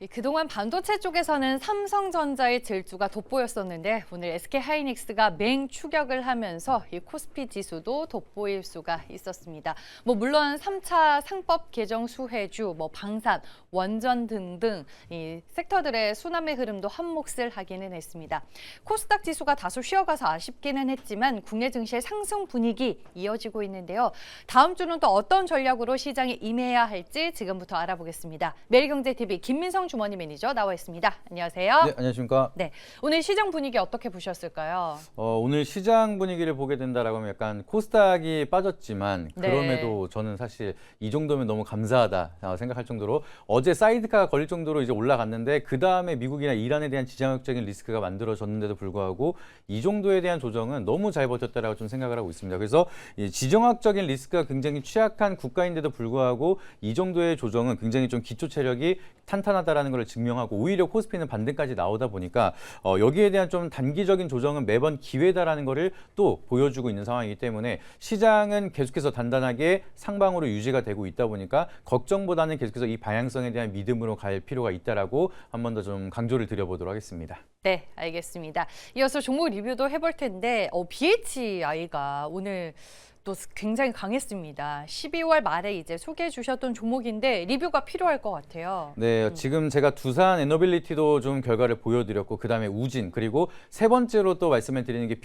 그동안 반도체 쪽에서는 삼성전자의 질주가 돋보였었는데 오늘 SK하이닉스가 맹추격을 하면서 이 코스피 지수도 돋보일 수가 있었습니다. 물론 3차 상법 개정 수혜주, 방산, 원전 등등 이 섹터들의 순환매 흐름도 한몫을 하기는 했습니다. 코스닥 지수가 다소 쉬어가서 아쉽기는 했지만 국내 증시의 상승 분위기 이어지고 있는데요. 다음 주는 또 어떤 전략으로 시장에 임해야 할지 지금부터 알아보겠습니다. 매일경제TV 김민성 주머니 매니저 나와 있습니다. 안녕하세요. 네, 안녕하십니까. 네, 오늘 시장 분위기 어떻게 보셨을까요? 오늘 시장 분위기를 보게 된다라고 하면 약간 코스닥이 빠졌지만 그럼에도 저는 사실 이 정도면 너무 감사하다 생각할 정도로 어제 사이드카가 걸릴 정도로 이제 올라갔는데 그 다음에 미국이나 이란에 대한 지정학적인 리스크가 만들어졌는데도 불구하고 이 정도에 대한 조정은 너무 잘 버텼다라고 좀 생각을 하고 있습니다. 그래서 이 지정학적인 리스크가 굉장히 취약한 국가인데도 불구하고 이 정도의 조정은 굉장히 좀 기초 체력이 탄탄하다라는 걸 증명하고 오히려 코스피는 반등까지 나오다 보니까 여기에 대한 좀 단기적인 조정은 매번 기회다라는 거를 또 보여주고 있는 상황이기 때문에 시장은 계속해서 단단하게 상방으로 유지가 되고 있다 보니까 걱정보다는 계속해서 이 방향성에 대한 믿음으로 갈 필요가 있다라고 한 번 더 좀 강조를 드려보도록 하겠습니다. 네, 알겠습니다. 이어서 종목 리뷰도 해볼 텐데 BHI가 오늘 또 굉장히 강했습니다. 12월 말에 이제 소개해 주셨던 종목인데 리뷰가 필요할 것 같아요. 네, 지금 제가 두산 에너빌리티도 좀 결과를 보여드렸고 그다음에 우진 그리고 세 번째로 또 말씀을 드리는 게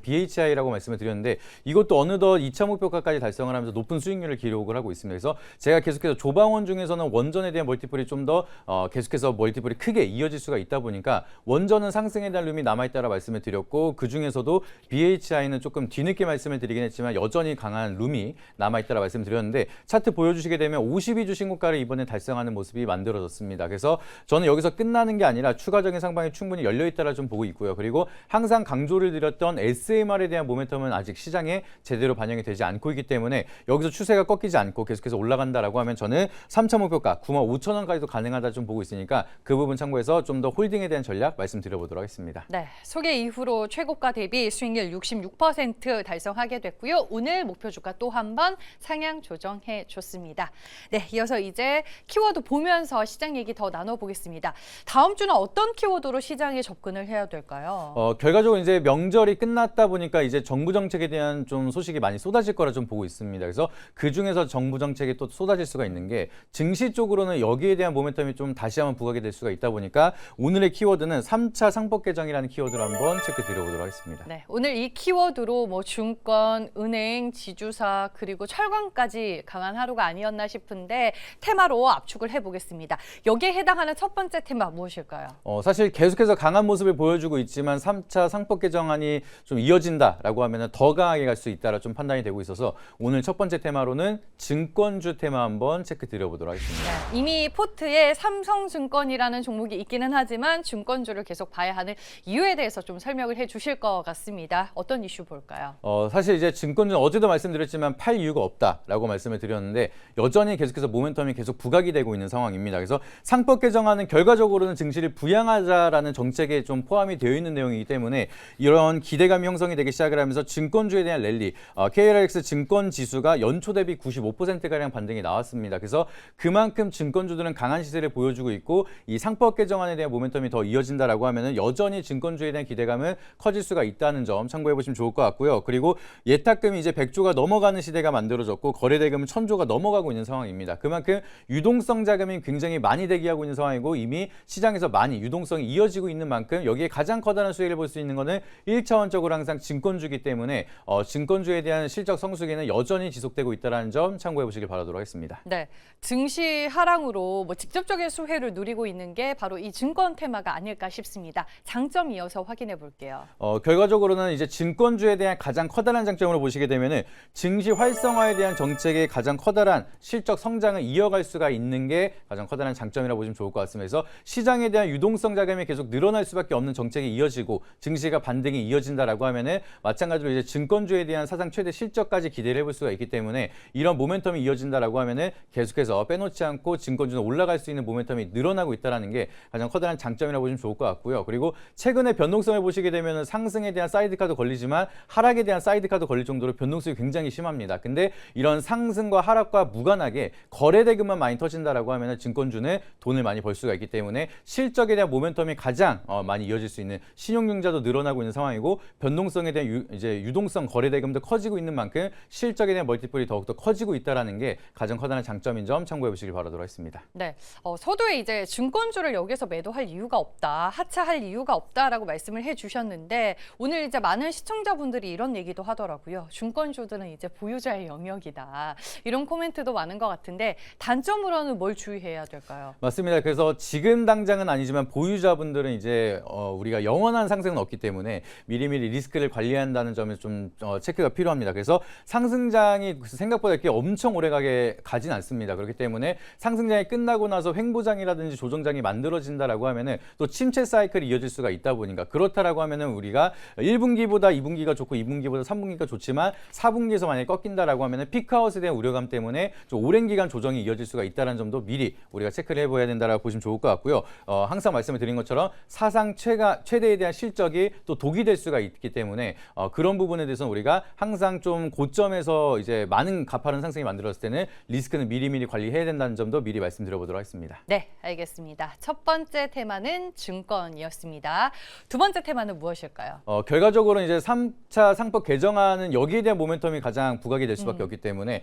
BHI라고 말씀을 드렸는데 이것도 어느덧 2차 목표가까지 달성을 하면서 높은 수익률을 기록을 하고 있습니다. 그래서 제가 계속해서 조방원 중에서는 원전에 대한 멀티플이 좀 더 계속해서 멀티플이 크게 이어질 수가 있다 보니까 원전은 상승에 대한 룸이 남아있다라 말씀을 드렸고 그 중에서도 BHI는 조금 뒤늦게 말씀을 드리긴 했지만 여전히 강한 룸이 남아있다라 말씀드렸는데 차트 보여주시게 되면 52주 신고가를 이번에 달성하는 모습이 만들어졌습니다. 그래서 저는 여기서 끝나는 게 아니라 추가적인 상방이 충분히 열려있다라 좀 보고 있고요. 그리고 항상 강조를 드렸던 SMR에 대한 모멘텀은 아직 시장에 제대로 반영이 되지 않고 있기 때문에 여기서 추세가 꺾이지 않고 계속해서 올라간다라고 하면 저는 3차 목표가 95,000원까지도 가능하다 좀 보고 있으니까 그 부분 참고해서 좀 더 홀딩에 대한 전략 말씀드려보도록 하겠습니다. 네, 소개 이후로 최고가 대비 수익률 66% 달성하게 됐고요. 오늘 목표 주가 또 한 번 상향 조정해 줬습니다. 네, 이어서 이제 키워드 보면서 시장 얘기 더 나눠보겠습니다. 다음 주는 어떤 키워드로 시장에 접근을 해야 될까요? 결과적으로 이제 명절이 끝났다 보니까 이제 정부 정책에 대한 좀 소식이 많이 쏟아질 거라 좀 보고 있습니다. 그래서 그 중에서 정부 정책이 또 쏟아질 수가 있는 게 증시 쪽으로는 여기에 대한 모멘텀이 좀 다시 한번 부각이 될 수가 있다 보니까 오늘의 키워드는 3차 상법 개정이라는 키워드로 한번 체크 드려보도록 하겠습니다. 네, 오늘 이 키워드로 증권, 은행, 지주사 그리고 철강까지 강한 하루가 아니었나 싶은데 테마로 압축을 해보겠습니다. 여기에 해당하는 첫 번째 테마 무엇일까요? 사실 계속해서 강한 모습을 보여주고 있지만 3차 상법 개정안이 좀 이어진다라고 하면 더 강하게 갈 수 있다라 좀 판단이 되고 있어서 오늘 첫 번째 테마로는 증권주 테마 한번 체크 드려보도록 하겠습니다. 네, 이미 포트에 삼성증권이라는 종목이 있기는 하지만 증권주를 계속 봐야 하는 이유에 대해서 좀 설명을 해주실 것 같습니다. 어떤 이슈 볼까요? 사실 이제 증권주는 어제도 말씀드렸지만 팔 이유가 없다라고 말씀을 드렸는데 여전히 계속해서 모멘텀이 계속 부각이 되고 있는 상황입니다. 그래서 상법 개정안은 결과적으로는 증시를 부양하자라는 정책에 좀 포함이 되어 있는 내용이기 때문에 이런 기대감이 형성이 되기 시작을 하면서 증권주에 대한 랠리, KLX 증권 지수가 연초 대비 95%가량 반등이 나왔습니다. 그래서 그만큼 증권주들은 강한 시세를 보여주고 있고 이 상법 개정안에 대한 모멘텀이 더 이어진다라고 하면은 여전히 증권주에 대한 기대감은 커질 수가 있다는 점 참고해 보시면 좋을 것 같고요. 그리고 예탁금이 이제 100조가 넘어가는 시대가 만들어졌고 거래대금은 1000조가 넘어가고 있는 상황입니다. 그만큼 유동성 자금이 굉장히 많이 대기하고 있는 상황이고 이미 시장에서 많이 유동성이 이어지고 있는 만큼 여기에 가장 커다란 수혜를 볼 수 있는 것은 1차원적으로 항상 증권주기 때문에 증권주에 대한 실적 성수기는 여전히 지속되고 있다는 점 참고해 보시길 바라도록 하겠습니다. 네, 증시 하락으로 직접적인 수혜를 누리고 있는 게 바로 이 증권 테마가 아닐까 싶습니다. 장점 이어서 확인해 볼게요. 결과적으로는 이제 증권주에 대한 가장 커다란 장점으로 보시게 되면은 증시 활성화에 대한 정책의 가장 커다란 실적 성장을 이어갈 수가 있는 게 가장 커다란 장점이라고 보시면 좋을 것 같습니다. 그래서 시장에 대한 유동성 자금이 계속 늘어날 수밖에 없는 정책이 이어지고 증시가 반등이 이어진다라고 하면은 마찬가지로 이제 증권주에 대한 사상 최대 실적까지 기대를 해볼 수가 있기 때문에 이런 모멘텀이 이어진다라고 하면은 계속해서 빼놓지 않고 증권주는 올라갈 수 있는 모멘텀이 늘어나고 있다는 게 가장 커다란 장점이라고 보시면 좋을 것 같고요. 그리고 최근에 변동성을 보시게 되면 상승에 대한 사이드카도 걸리지만 하락에 대한 사이드카도 걸릴 정도로 변동성이 굉장히 심합니다. 근데 이런 상승과 하락과 무관하게 거래대금만 많이 터진다라고 하면은 증권주는 돈을 많이 벌 수가 있기 때문에 실적에 대한 모멘텀이 가장 많이 이어질 수 있는 신용융자도 늘어나고 있는 상황이고 변동성에 대한 유동성 거래대금도 커지고 있는 만큼 실적에 대한 멀티플이 더욱더 커지고 있다라는 게 가장 커다란 장점인 점 참고해 보시길 바라도록 하겠습니다. 네, 서두에 이제 증권주를 여기서 매도할 이유가 없다, 하차할 이유가 없다라고 말씀을 해주셨는데 오늘 이제 많은 시청자분들이 이런 얘기도 하더라고요. 증권주들은 이제 보유자의 영역이다. 이런 코멘트도 많은 것 같은데 단점으로는 뭘 주의해야 될까요? 맞습니다. 그래서 지금 당장은 아니지만 보유자분들은 이제 우리가 영원한 상승은 없기 때문에 미리미리 리스크를 관리한다는 점에 좀 체크가 필요합니다. 그래서 상승장이 생각보다 이렇게 엄청 오래가게 가진 않습니다. 그렇기 때문에 상승장이 끝나고 나서 횡보장이라든지 조정장이 만들어진다라고 하면은 또 침체 사이클이 이어질 수가 있다 보니까 그렇다라고 하면은 우리가 1분기보다 2분기가 좋고 2분기보다 3분기가 좋지만 4분기에서 만약에 꺾인다라고 하면은 피크아웃에 대한 우려감 때문에 좀 오랜 기간 조정이 이어질 수가 있다는 점도 미리 우리가 체크를 해봐야 된다라고 보시면 좋을 것 같고요. 항상 말씀을 드린 것처럼 사상 최대에 대한 실적이 또 독이 될 수가 있기 때문에 그런 부분에 대해서는 우리가 항상 좀 고점에서 이제 많은 가파른 상승이 만들어졌을 때는 리스크는 미리미리 관리해야 된다는 점도 미리 말씀드려보도록 하겠습니다. 네, 알겠습니다. 첫 번째 테마는 증권이었습니다. 두 번째 테마는 무엇일까요? 결과적으로는 이제 3차 상법 개정안은 여기에 대한 모멘텀이 가장 부각이 될 수밖에 없기 때문에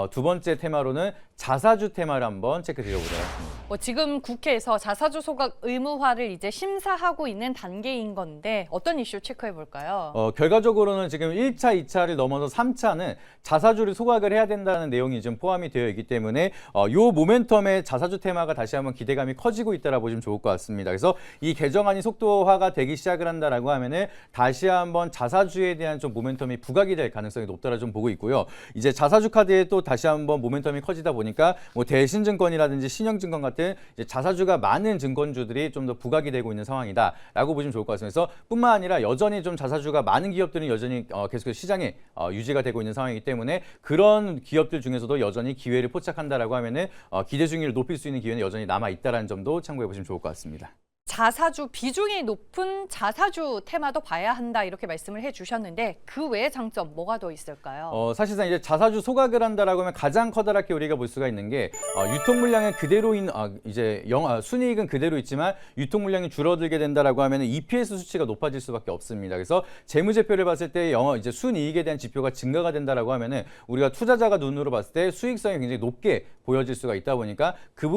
두 번째 테마로는 자사주 테마를 한번 체크 드려보도록 하겠습니다. 지금 국회에서 자사주 소각 의무화를 이제 심사하고 있는 단계인 건데 어떤 이슈 체크해 볼까요? 결과적으로는 지금 1차, 2차를 넘어서 3차는 자사주를 소각을 해야 된다는 내용이 좀 포함이 되어 있기 때문에 이 모멘텀의 자사주 테마가 다시 한번 기대감이 커지고 있다라고 보시면 좋을 것 같습니다. 그래서 이 개정안이 속도화가 되기 시작을 한다라고 하면은 다시 한번 자사주에 대한 좀 모멘텀이 부각이 될 가능성이 높다라 좀 보고 있고요. 이제 자사주 카드에 또 다시 한번 모멘텀이 커지다 보니까 뭐 대신증권이라든지 신영증권 같은 이제 자사주가 많은 증권주들이 좀 더 부각이 되고 있는 상황이다라고 보시면 좋을 것 같습니다. 그래서 뿐만 아니라 여전히 좀 자사주가 많은 기업들은 여전히 계속해서 시장에 유지가 되고 있는 상황이기 때문에 그런 기업들 중에서도 여전히 기회를 포착한다라고 하면은 기대 수익률을 높일 수 있는 기회는 여전히 남아 있다라는 점도 참고해 보시면 좋을 것 같습니다. 자사주 비중이 높은 자사주 테마도 봐야 한다 이렇게 말씀을 해주셨는데 그 외의 장점 뭐가 더 있을까요? 사실상 이제 자사주 소각을 한다라고 하면 가장 커다랗게 우리가 볼 수가 있는 게 유통 물량은 그대로인 이제 순이익은 그대로 있지만 유통 물량이 줄어들게 된다라고 하면 EPS 수치가 높아질 수밖에 없습니다. 그래서 재무제표를 봤을 때 이제 순이익에 대한 지표가 증가가 된다라고 하면은 우리가 투자자가 눈으로 봤을 때 수익성이 굉장히 높게 보여질 수가 있다 보니까 그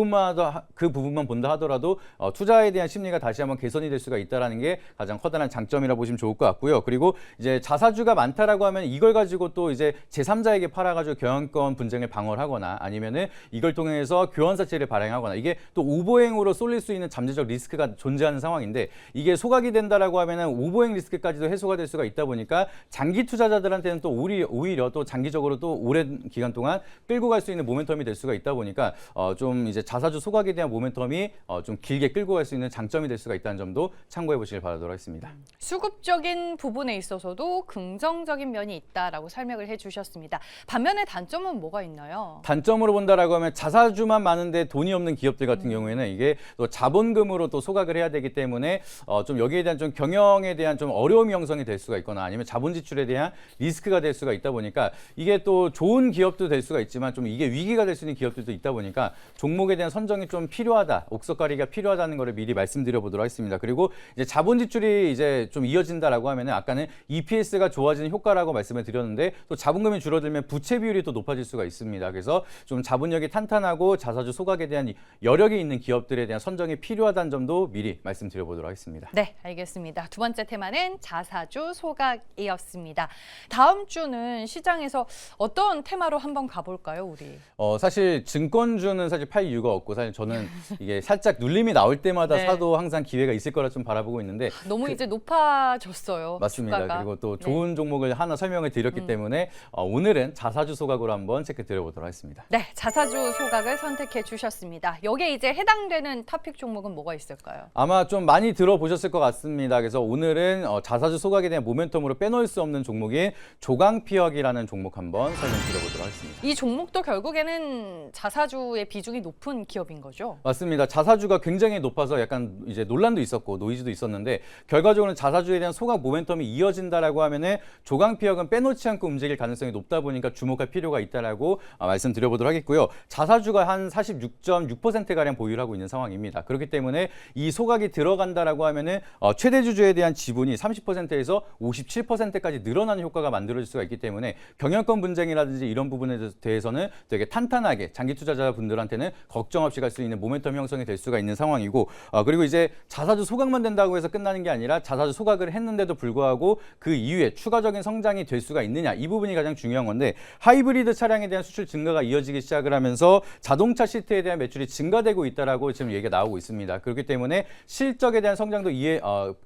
부분만 본다 하더라도 투자에 대한 심리가 다시 한번 개선이 될 수가 있다라는 게 가장 커다란 장점이라고 보시면 좋을 것 같고요. 그리고 이제 자사주가 많다라고 하면 이걸 가지고 또 이제 제3자에게 팔아가지고 경영권 분쟁을 방어하거나 아니면은 이걸 통해서 교환사채를 발행하거나 이게 또 오보행으로 쏠릴 수 있는 잠재적 리스크가 존재하는 상황인데 이게 소각이 된다라고 하면은 오보행 리스크까지도 해소가 될 수가 있다 보니까 장기 투자자들한테는 또 오히려 또 장기적으로 또 오랜 기간 동안 끌고 갈 수 있는 모멘텀이 될 수가 있다 보니까 좀 이제 자사주 소각에 대한 모멘텀이 좀 길게 끌고 갈 수 있는 장점이 될 수가 있다는 점도 참고해 보시길 바라도록 하겠습니다. 수급적인 부분에 있어서도 긍정적인 면이 있다라고 설명을 해주셨습니다. 반면에 단점은 뭐가 있나요? 단점으로 본다라고 하면 자사주만 많은데 돈이 없는 기업들 같은 경우에는 이게 또 자본금으로 또 소각을 해야 되기 때문에 좀 여기에 대한 좀 경영에 대한 좀 어려움이 형성이 될 수가 있거나 아니면 자본 지출에 대한 리스크가 될 수가 있다 보니까 이게 또 좋은 기업도 될 수가 있지만 좀 이게 위기가 될 수 있는 기업들도 있다 보니까 종목에 대한 선정이 좀 필요하다, 옥석가리가 필요하다는 것을 미리 말씀드려보도록 하겠습니다. 그리고 이제 자본 지출이 이제 좀 이어진다라고 하면은 아까는 EPS가 좋아지는 효과라고 말씀을 드렸는데 또 자본금이 줄어들면 부채 비율이 또 높아질 수가 있습니다. 그래서 좀 자본력이 탄탄하고 자사주 소각에 대한 여력이 있는 기업들에 대한 선정이 필요하다는 점도 미리 말씀드려보도록 하겠습니다. 네, 알겠습니다. 두 번째 테마는 자사주 소각이었습니다. 다음 주는 시장에서 어떤 테마로 한번 가볼까요, 우리? 사실 증권주는 사실 팔 이유가 없고 사실 저는 이게 살짝 눌림이 나올 때마다 네. 사도 항상 기회가 있을 거라 좀 바라보고 있는데 너무 이제 높아졌어요. 맞습니다. 주가가. 그리고 또 좋은 종목을 하나 설명을 드렸기 때문에 오늘은 자사주 소각으로 한번 체크 드려보도록 하겠습니다. 네, 자사주 소각을 선택해 주셨습니다. 여기에 이제 해당되는 토픽 종목은 뭐가 있을까요? 아마 좀 많이 들어보셨을 것 같습니다. 그래서 오늘은 자사주 소각에 대한 모멘텀으로 빼놓을 수 없는 종목인 조강피혁이라는 종목 한번 설명드려보도록 하겠습니다. 이 종목도 결국에는 자사주의 비중이 높은 기업인 거죠? 맞습니다. 자사주가 굉장히 높아서 약간 이제 논란도 있었고 노이즈도 있었는데 결과적으로는 자사주에 대한 소각 모멘텀이 이어진다라고 하면은 조강 피혁은 빼놓지 않고 움직일 가능성이 높다 보니까 주목할 필요가 있다라고 말씀드려보도록 하겠고요. 자사주가 한 46.6%가량 보유를 하고 있는 상황입니다. 그렇기 때문에 이 소각이 들어간다라고 하면은 최대 주주에 대한 지분이 30%에서 57%까지 늘어나는 효과가 만들어질 수가 있기 때문에 경영권 분쟁이라든지 이런 부분에 대해서는 되게 탄탄하게 장기 투자자분들한테는 걱정 없이 갈 수 있는 모멘텀 형성이 될 수가 있는 상황이고 그리고 이제 자사주 소각만 된다고 해서 끝나는 게 아니라 자사주 소각을 했는데도 불구하고 그 이후에 추가적인 성장이 될 수가 있느냐 이 부분이 가장 중요한 건데 하이브리드 차량에 대한 수출 증가가 이어지기 시작을 하면서 자동차 시트에 대한 매출이 증가되고 있다라고 지금 얘기가 나오고 있습니다. 그렇기 때문에 실적에 대한 성장도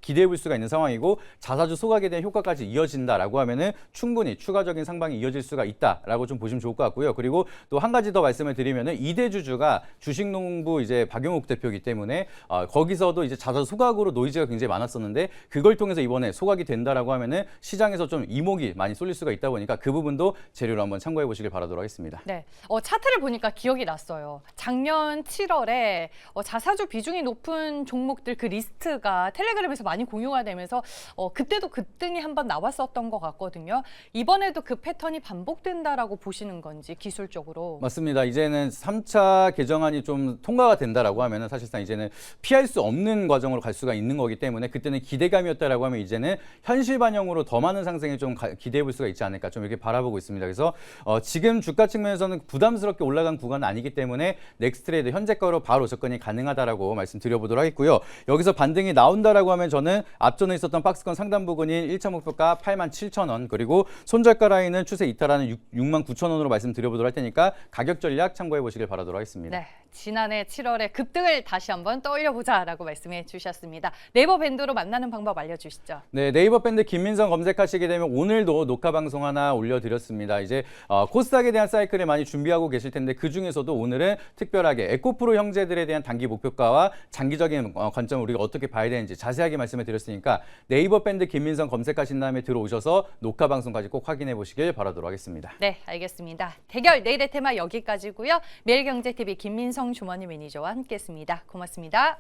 기대해 볼 수가 있는 상황이고 자사주 소각에 대한 효과까지 이어진다라고 하면은 충분히 추가적인 상방이 이어질 수가 있다라고 좀 보시면 좋을 것 같고요. 그리고 또 한 가지 더 말씀을 드리면은 2대 주주가 주식농부 이제 박용욱 대표이기 때문에 거기서도 이제 자사주 소각으로 노이즈가 굉장히 많았었는데 그걸 통해서 이번에 소각이 된다라고 하면은 시장에서 좀 이목이 많이 쏠릴 수가 있다 보니까 그 부분도 재료로 한번 참고해 보시길 바라도록 하겠습니다. 네, 차트를 보니까 기억이 났어요. 작년 7월에 자사주 비중이 높은 종목들 그 리스트가 텔레그램에서 많이 공유가 되면서 그때도 급등이 한번 나왔었던 것 같거든요. 이번에도 그 패턴이 반복된다라고 보시는 건지 기술적으로. 맞습니다. 이제는 3차 개정안이 좀 통과가 된다라고 하면은 사실상 이제는 피할 수 없는 과정으로 갈 수가 있는 거기 때문에 그때는 기대감이었다라고 하면 이제는 현실 반영으로 더 많은 상승에 좀 기대해 볼 수가 있지 않을까 좀 이렇게 바라보고 있습니다. 그래서 지금 주가 측면에서는 부담스럽게 올라간 구간은 아니기 때문에 넥스트레이드 현재가로 바로 접근이 가능하다라고 말씀드려보도록 하겠고요. 여기서 반등이 나온다라고 하면 저는 앞전에 있었던 박스권 상단 부근인 1차 목표가 87,000원 그리고 손절가 라인은 추세 이탈하는 69,000원으로 말씀드려보도록 할 테니까 가격 전략 참고해 보시길 바라도록 하겠습니다. 네, 지난해 7월에 급등을 다시 한번 떠올려보자라고 말씀해 주셨습니다. 네이버 밴드로 만나는 방법 알려주시죠. 네, 네이버 밴드 김민성 검색하시게 되면 오늘도 녹화 방송 하나 올려드렸습니다. 이제 코스닥에 대한 사이클을 많이 준비하고 계실 텐데 그 중에서도 오늘은 특별하게 에코프로 형제들에 대한 단기 목표가와 장기적인 관점을 우리가 어떻게 봐야 되는지 자세하게 말씀을 드렸으니까 네이버 밴드 김민성 검색하신 다음에 들어오셔서 녹화 방송까지 꼭 확인해 보시길 바라도록 하겠습니다. 네, 알겠습니다. 대결 내일의 테마 여기까지고요. 매일경제TV 김민성 주머니 매니저와 함께했습니다. 고맙습니다.